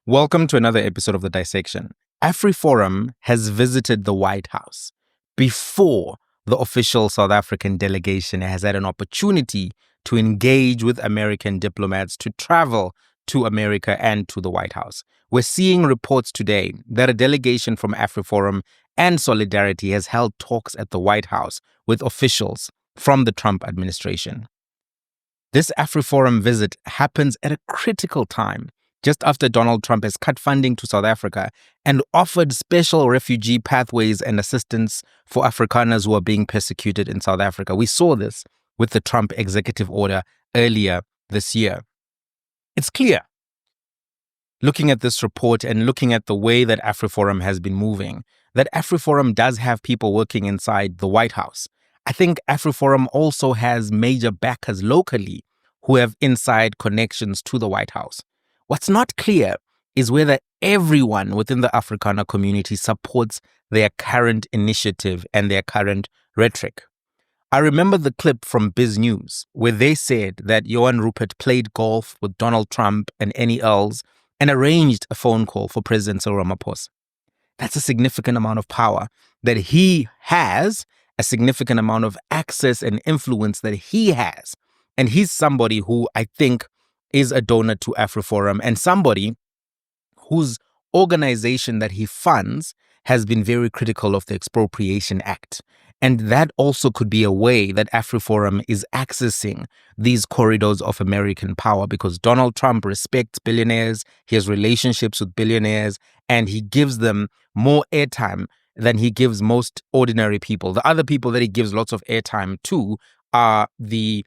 Welcome to another episode of The Dissection. AfriForum has visited the White House before the official South African delegation has had an opportunity to engage with American diplomats to travel to America and to the White House. We're seeing reports today that a delegation from AfriForum and Solidarity has held talks at the White House with officials from the Trump administration. This AfriForum visit happens at a critical time, just after Donald Trump has cut funding to South Africa and offered special refugee pathways and assistance for Afrikaners who are being persecuted in South Africa. We saw this with the Trump executive order earlier this year. It's clear, looking at this report and looking at the way that AfriForum has been moving, that AfriForum does have people working inside the White House. I think AfriForum also has major backers locally who have inside connections to the White House. What's not clear is whether everyone within the Afrikaner community supports their current initiative and their current rhetoric. I remember the clip from Biz News where they said that Johan Rupert played golf with Donald Trump and Annie Earls and arranged a phone call for President Cyril Ramaphosa. That's a significant amount of power that he has, a significant amount of access and influence that he has. And he's somebody who I think is a donor to AfriForum and somebody whose organization that he funds has been very critical of the Expropriation Act. And that also could be a way that AfriForum is accessing these corridors of American power because Donald Trump respects billionaires, he has relationships with billionaires, and he gives them more airtime than he gives most ordinary people. The other people that he gives lots of airtime to are the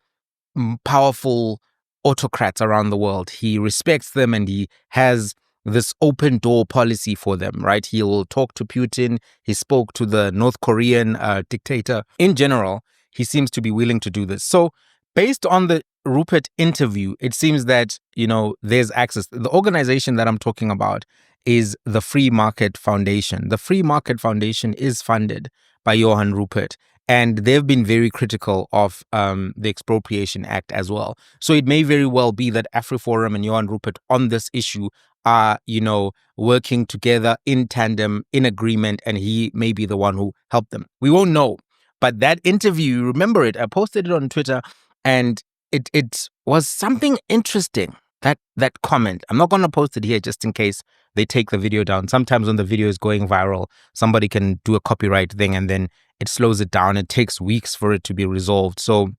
powerful autocrats around the world. He respects them and he has this open door policy for them, right? He will talk to Putin. He spoke to the North Korean dictator. In general, he seems to be willing to do this. So based on the Rupert interview, it seems that, there's access. The organization that I'm talking about is the Free Market Foundation. The Free Market Foundation is funded by Johan Rupert. And they've been very critical of the Expropriation Act as well. So it may very well be that AfriForum and Johan Rupert on this issue are, working together in tandem, in agreement, and he may be the one who helped them. We won't know. But that interview, remember it, I posted it on Twitter, and it was something interesting, that comment. I'm not going to post it here just in case they take the video down. Sometimes when the video is going viral, somebody can do a copyright thing and then it slows it down. It takes weeks for it to be resolved. So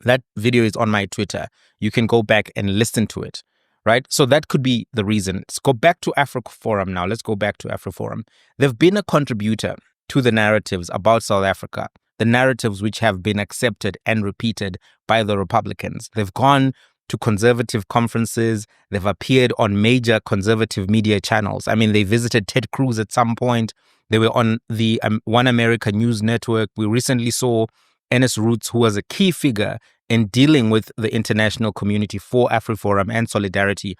that video is on my Twitter. You can go back and listen to it, right? So that could be the reason. Let's go back to AfriForum now. Let's go back to AfriForum. They've been a contributor to the narratives about South Africa, the narratives which have been accepted and repeated by the Republicans. They've gone to conservative conferences. They've appeared on major conservative media channels. I mean, they visited Ted Cruz at some point. They were on the One America News Network. We recently saw Ernest Roots, who was a key figure in dealing with the international community for AfriForum and Solidarity,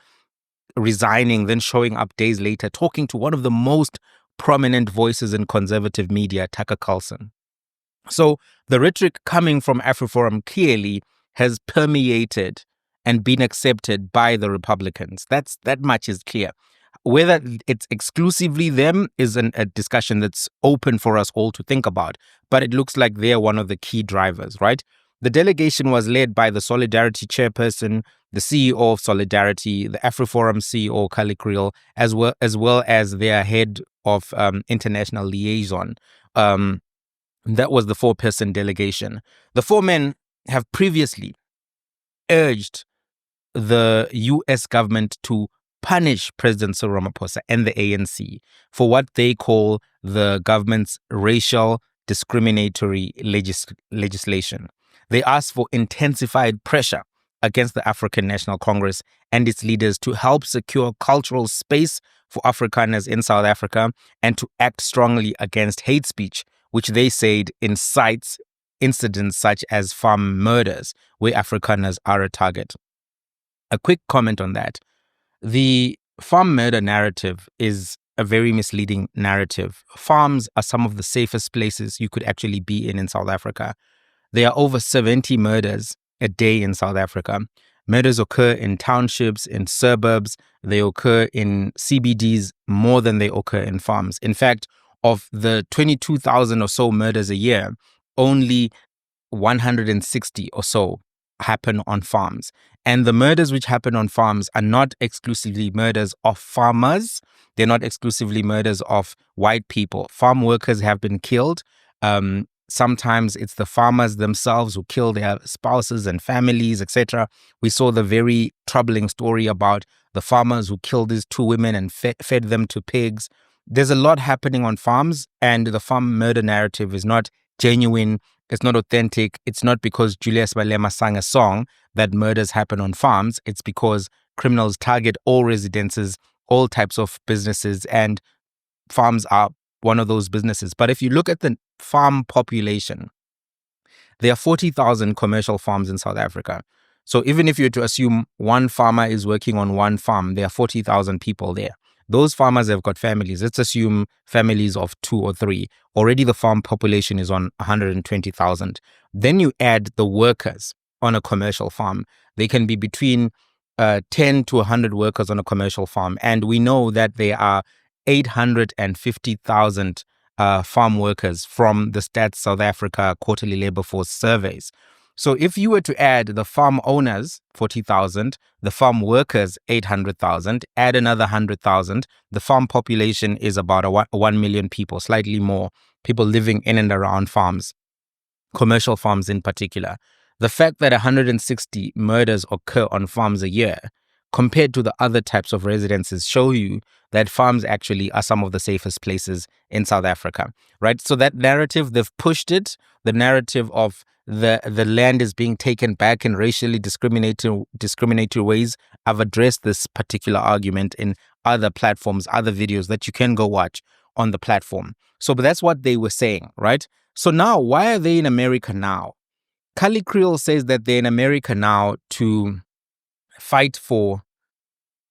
resigning, then showing up days later, talking to one of the most prominent voices in conservative media, Tucker Carlson. So the rhetoric coming from AfriForum clearly has permeated and been accepted by the Republicans. That much is clear. Whether it's exclusively them is a discussion that's open for us all to think about, but it looks like they're one of the key drivers, right? The delegation was led by the Solidarity chairperson, the CEO of Solidarity, the AfriForum CEO, Kali Kriel, as well as their head of international liaison. That was the 4-person delegation. The 4 men have previously urged the U.S. government to punish President Cyril Ramaphosa and the ANC for what they call the government's racial discriminatory legislation. They asked for intensified pressure against the African National Congress and its leaders to help secure cultural space for Afrikaners in South Africa and to act strongly against hate speech, which they said incites incidents such as farm murders where Afrikaners are a target. A quick comment on that. The farm murder narrative is a very misleading narrative. Farms are some of the safest places you could actually be in South Africa. There are over 70 murders a day in South Africa. Murders occur in townships, in suburbs. They occur in CBDs more than they occur in farms. In fact, of the 22,000 or so murders a year, only 160 or so happen on farms. And the murders which happen on farms are not exclusively murders of farmers. They're not exclusively murders of white people. Farm workers have been killed. Sometimes it's the farmers themselves who kill their spouses and families, etc. We saw the very troubling story about the farmers who killed these two women and fed them to pigs. There's a lot happening on farms, and the farm murder narrative is not genuine. It's not authentic. It's not because Julius Malema sang a song that murders happen on farms. It's because criminals target all residences, all types of businesses, and farms are one of those businesses. But if you look at the farm population, there are 40,000 commercial farms in South Africa. So even if you were to assume one farmer is working on one farm, there are 40,000 people there. Those farmers have got families. Let's assume families of 2 or 3. Already the farm population is on 120,000. Then you add the workers on a commercial farm. They can be between 10 to 100 workers on a commercial farm. And we know that there are 850,000 farm workers from the Stats South Africa quarterly labor force surveys. So if you were to add the farm owners, 40,000, the farm workers, 800,000, add another 100,000, the farm population is about 1 million people, slightly more people living in and around farms, commercial farms in particular. The fact that 160 murders occur on farms a year compared to the other types of residences show you that farms actually are some of the safest places in South Africa, right? So that narrative, they've pushed it, the narrative of the land is being taken back in racially discriminatory ways. I've addressed this particular argument in other platforms, other videos that you can go watch on the platform. So, but that's what they were saying, right? So now, why are they in America now? Kali Creel says that they're in America now to fight for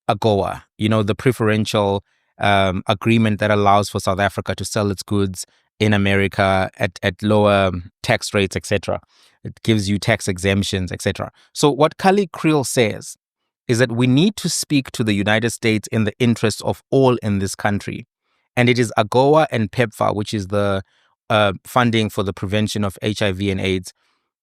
AGOA, the preferential agreement that allows for South Africa to sell its goods in America at lower tax rates, etc. It gives you tax exemptions, etc. So what Kali Creel says is that we need to speak to the United States in the interest of all in this country. And it is AGOA and PEPFAR, which is the funding for the prevention of HIV and AIDS.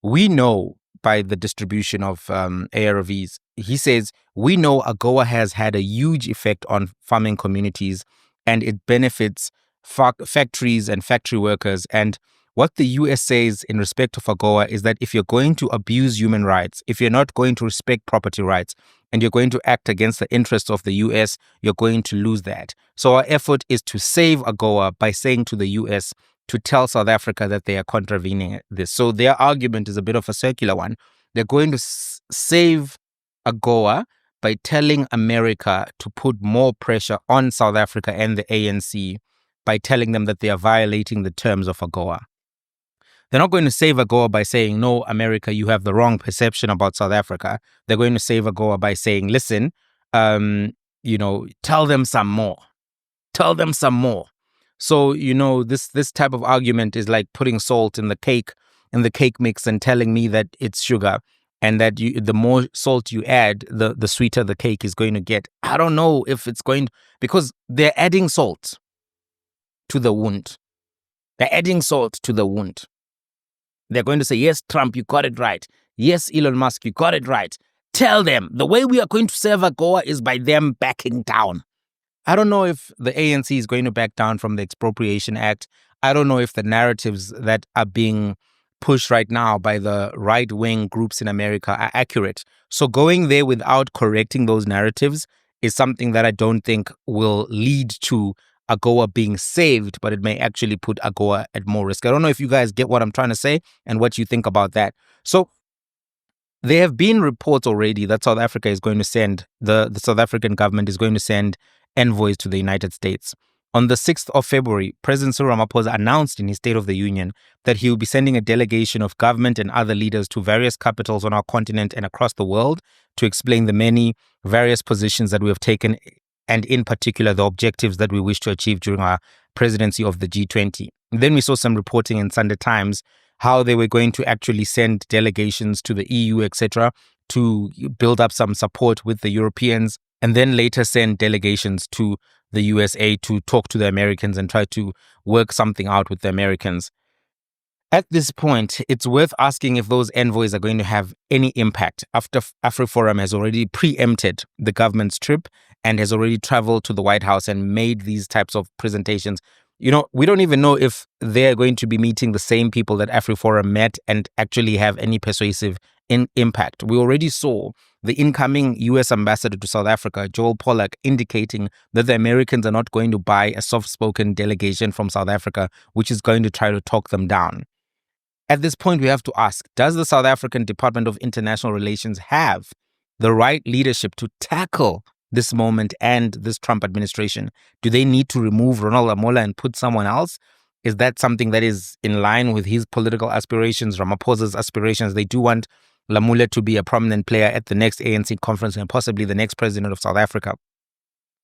We know by the distribution of ARVs, he says, we know AGOA has had a huge effect on farming communities and it benefits factories and factory workers. And what the US says in respect of AGOA is that if you're going to abuse human rights, if you're not going to respect property rights, and you're going to act against the interests of the US, you're going to lose that. So our effort is to save AGOA by saying to the US to tell South Africa that they are contravening this. So their argument is a bit of a circular one. They're going to save AGOA by telling America to put more pressure on South Africa and the ANC by telling them that they are violating the terms of AGOA. They're not going to save AGOA by saying, no, America, you have the wrong perception about South Africa. They're going to save AGOA by saying, listen, tell them some more. Tell them some more. So, this type of argument is like putting salt in the cake mix and telling me that it's sugar and that the more salt you add, the sweeter the cake is going to get. I don't know if it's going to, because they're adding salt to the wound. They're adding salt to the wound. They're going to say, yes, Trump, you got it right. Yes, Elon Musk, you got it right. Tell them the way we are going to save AGOA is by them backing down. I don't know if the ANC is going to back down from the Expropriation Act. I don't know if the narratives that are being pushed right now by the right-wing groups in America are accurate. So going there without correcting those narratives is something that I don't think will lead to AGOA being saved, but it may actually put AGOA at more risk. I don't know if you guys get what I'm trying to say and what you think about that. So there have been reports already that South Africa is going to send, the South African government is going to send envoys to the United States. On the 6th of February, President Cyril Ramaphosa announced in his State of the Union that he will be sending a delegation of government and other leaders to various capitals on our continent and across the world to explain the many various positions that we have taken, and in particular, the objectives that we wish to achieve during our presidency of the G20. And then we saw some reporting in Sunday Times how they were going to actually send delegations to the EU, etc., to build up some support with the Europeans, and then later send delegations to the USA to talk to the Americans and try to work something out with the Americans. At this point, it's worth asking if those envoys are going to have any impact after AfriForum has already preempted the government's trip and has already traveled to the White House and made these types of presentations. You know, we don't even know if they're going to be meeting the same people that AfriForum met and actually have any persuasive impact. We already saw the incoming US ambassador to South Africa, Joel Pollack, indicating that the Americans are not going to buy a soft-spoken delegation from South Africa, which is going to try to talk them down. At this point, we have to ask, does the South African Department of International Relations have the right leadership to tackle this moment and this Trump administration? Do they need to remove Ronald Lamola and put someone else? Is that something that is in line with his political aspirations, Ramaphosa's aspirations? They do want Lamola to be a prominent player at the next ANC conference and possibly the next president of South Africa.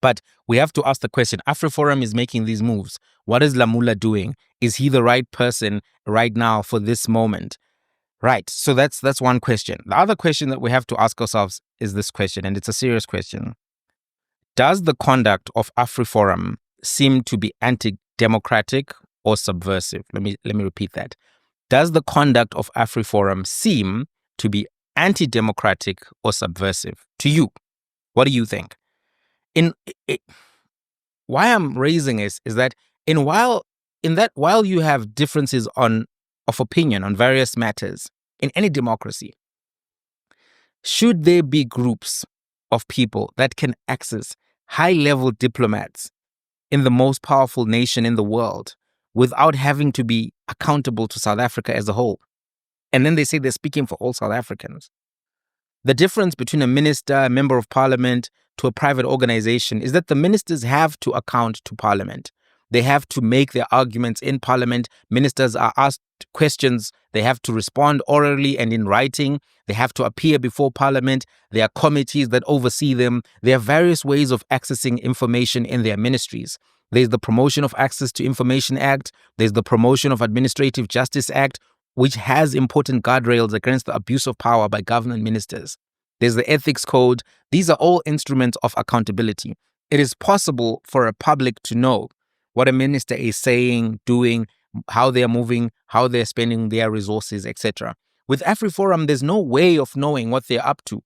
But we have to ask the question, AfriForum is making these moves. What is Lamola doing? Is he the right person right now for this moment? Right. So that's one question. The other question that we have to ask ourselves is this question, and it's a serious question. Does the conduct of AfriForum seem to be anti-democratic or subversive? Let me repeat that. Does the conduct of AfriForum seem to be anti-democratic or subversive to you? What do you think? Why I'm raising is that while you have differences of opinion on various matters in any democracy, should there be groups of people that can access high-level diplomats in the most powerful nation in the world without having to be accountable to South Africa as a whole? And then they say they're speaking for all South Africans. The difference between a minister, a member of parliament, to a private organization is that the ministers have to account to parliament. They have to make their arguments in parliament. Ministers are asked questions. They have to respond orally and in writing. They have to appear before parliament. There are committees that oversee them. There are various ways of accessing information in their ministries. There's the Promotion of Access to Information Act. There's the Promotion of Administrative Justice Act, which has important guardrails against the abuse of power by government ministers. There's the Ethics Code. These are all instruments of accountability. It is possible for a public to know what a minister is saying, doing, how they are moving, how they're spending their resources, etc. With AfriForum, there's no way of knowing what they're up to.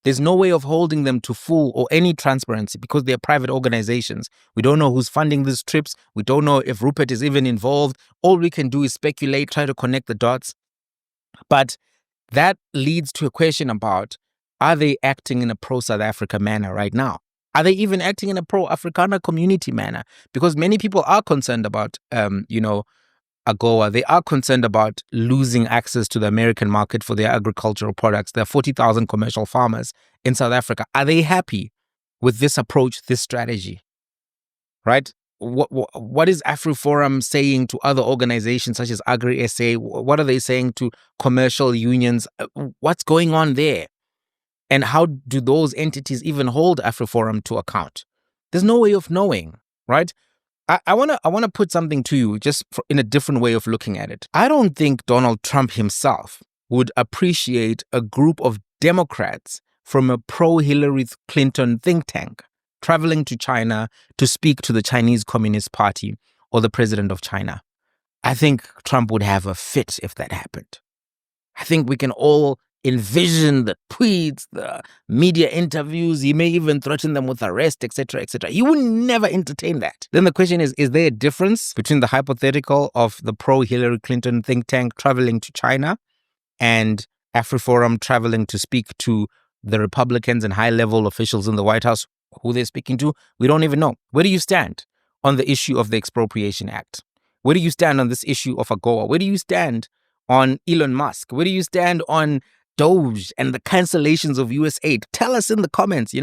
There's no way of holding them to full or any transparency because they're private organizations. We don't know who's funding these trips. We don't know if Rupert is even involved. All we can do is speculate, try to connect the dots. But that leads to a question about, are they acting in a pro-South Africa manner right now? Are they even acting in a pro-Africana community manner? Because many people are concerned about, AGOA. They are concerned about losing access to the American market for their agricultural products. There are 40,000 commercial farmers in South Africa. Are they happy with this approach, this strategy? Right? What is AfriForum saying to other organizations such as Agri-SA? What are they saying to commercial unions? What's going on there? And how do those entities even hold AfriForum to account? There's no way of knowing, right? I want to put something to you just in a different way of looking at it. I don't think Donald Trump himself would appreciate a group of Democrats from a pro-Hillary Clinton think tank traveling to China to speak to the Chinese Communist Party or the president of China. I think Trump would have a fit if that happened. I think we can all envision the tweets, the media interviews. He may even threaten them with arrest, etc., etc. He would never entertain that. Then the question is there a difference between the hypothetical of the pro-Hillary Clinton think tank traveling to China and AfriForum traveling to speak to the Republicans and high-level officials in the White House? Who they're speaking to, we don't even know. Where do you stand on the issue of the Expropriation Act? Where do you stand on this issue of AGOA? Where do you stand on Elon Musk? Where do you stand on Doge and the cancellations of US aid? Tell us in the comments.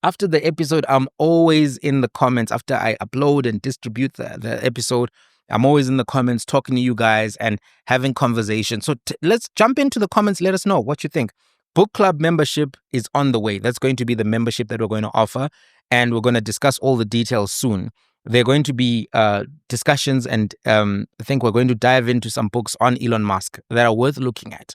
After the episode, I'm always in the comments. After I upload and distribute the episode, I'm always in the comments talking to you guys and having conversations. So let's jump into the comments. Let us know what you think. Book club membership is on the way. That's going to be the membership that we're going to offer. And we're going to discuss all the details soon. There are going to be discussions and I think we're going to dive into some books on Elon Musk that are worth looking at.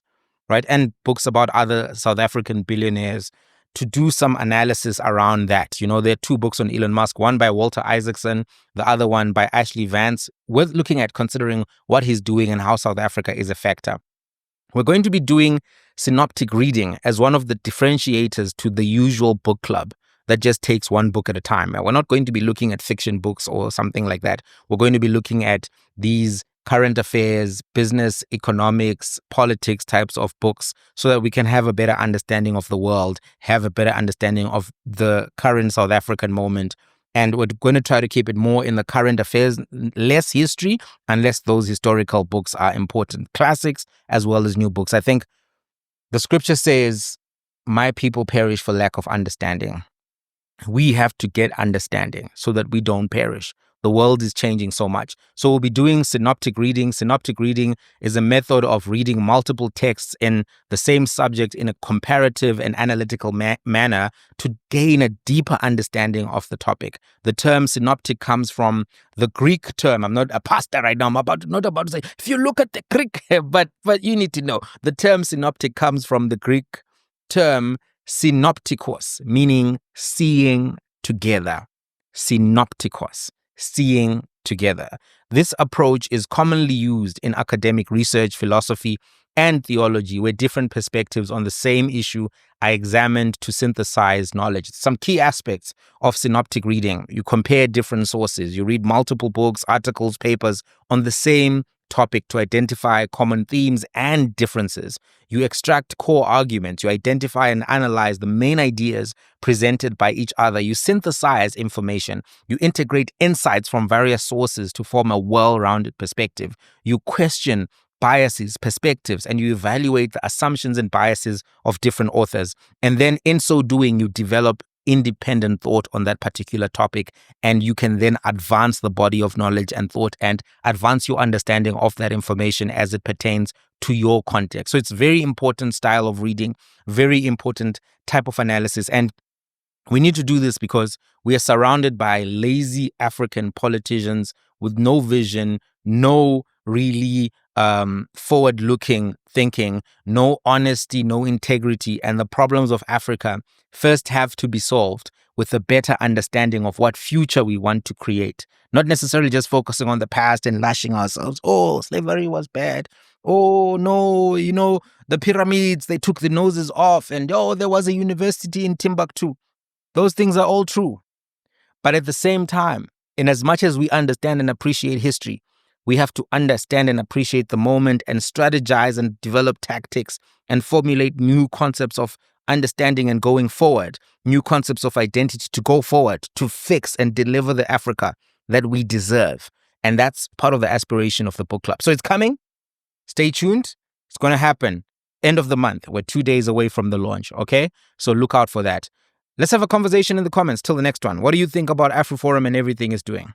right? And books about other South African billionaires to do some analysis around that. You know, there are 2 books on Elon Musk, one by Walter Isaacson, the other one by Ashley Vance, worth looking at considering what he's doing and how South Africa is a factor. We're going to be doing synoptic reading as one of the differentiators to the usual book club that just takes one book at a time. We're not going to be looking at fiction books or something like that. We're going to be looking at these current affairs, business, economics, politics types of books so that we can have a better understanding of the world, have a better understanding of the current South African moment. And we're going to try to keep it more in the current affairs, less history, unless those historical books are important. Classics as well as new books. I think the scripture says, my people perish for lack of understanding. We have to get understanding so that we don't perish. The world is changing so much. So we'll be doing synoptic reading. Synoptic reading is a method of reading multiple texts in the same subject in a comparative and analytical manner to gain a deeper understanding of the topic. The term synoptic comes from the Greek term. I'm not a pastor right now. I'm not about to say, if you look at the Greek, but you need to know. The term synoptic comes from the Greek term synoptikos, meaning seeing together. Synoptikos, seeing together. This approach is commonly used in academic research, philosophy, and theology, where different perspectives on the same issue are examined to synthesize knowledge. Some key aspects of synoptic reading: you compare different sources, you read multiple books, articles, papers on the same topic to identify common themes and differences. You extract core arguments. You identify and analyze the main ideas presented by each other. You synthesize information. You integrate insights from various sources to form a well-rounded perspective. You question biases, perspectives, and you evaluate the assumptions and biases of different authors. And then in so doing, you develop independent thought on that particular topic, and you can then advance the body of knowledge and thought and advance your understanding of that information as it pertains to your context. So it's a very important style of reading, very important type of analysis. And we need to do this because we are surrounded by lazy African politicians with no vision, no really forward-looking thinking, no honesty, no integrity. And the problems of Africa first have to be solved with a better understanding of what future we want to create. Not necessarily just focusing on the past and lashing ourselves. Oh, slavery was bad. Oh, no, the pyramids, they took the noses off. And there was a university in Timbuktu. Those things are all true. But at the same time, in as much as we understand and appreciate history, we have to understand and appreciate the moment and strategize and develop tactics and formulate new concepts of understanding and going forward, new concepts of identity to go forward, to fix and deliver the Africa that we deserve. And that's part of the aspiration of the book club. So it's coming. Stay tuned. It's going to happen end of the month. We're 2 days away from the launch, okay? So look out for that. Let's have a conversation in the comments. Till the next one. What do you think about AfriForum and everything it's doing?